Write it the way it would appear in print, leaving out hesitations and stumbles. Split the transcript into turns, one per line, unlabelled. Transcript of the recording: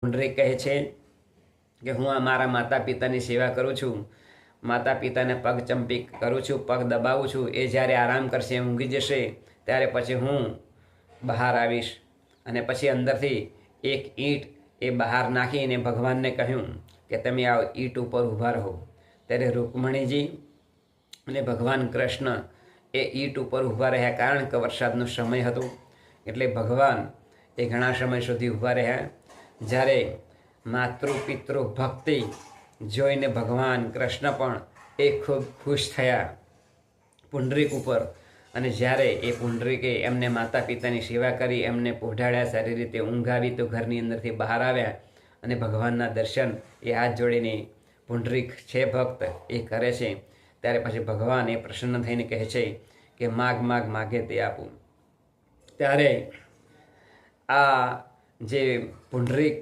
પુંડરીક કહે છે કે હું આ મારા માતા પિતાની સેવા કરું છું, માતા પિતાને પગ ચંપી કરું છું, પગ દબાવું છું. એ જ્યારે આરામ કરશે, ઊંઘી જશે, ત્યારે પછી હું બહાર આવીશ. અને પછી અંદરથી એક ઈંટ એ બહાર નાખીને ભગવાનને કહ્યું કે તમે આ ઈંટ ઉપર ઊભા રહો. ત્યારે રૂકમણીજી અને ભગવાન કૃષ્ણ એ ઈંટ ઉપર ઊભા રહ્યા, કારણ કે વરસાદનો સમય હતો. એટલે ભગવાન એ ઘણા સમય સુધી ઊભા રહ્યા. જ્યારે માતૃ પિતૃ ભક્તિ જોઈને ભગવાન કૃષ્ણ પણ એ ખૂબ ખુશ થયા પુંડરીક ઉપર. અને જ્યારે એ પુંડરીકે એમને માતા પિતાની સેવા કરી, એમને પોઢાડ્યા, સારી રીતે ઊંઘ આવી તો ઘરની અંદરથી બહાર આવ્યા અને ભગવાનના દર્શન એ હાથ જોડીને પુંડરીક છે ભક્ત એ કરે છે. ત્યારે પછી ભગવાન એ પ્રસન્ન થઈને કહે છે કે માગ માગ માગે તે આપું. ત્યારે આ જે પુંડરીક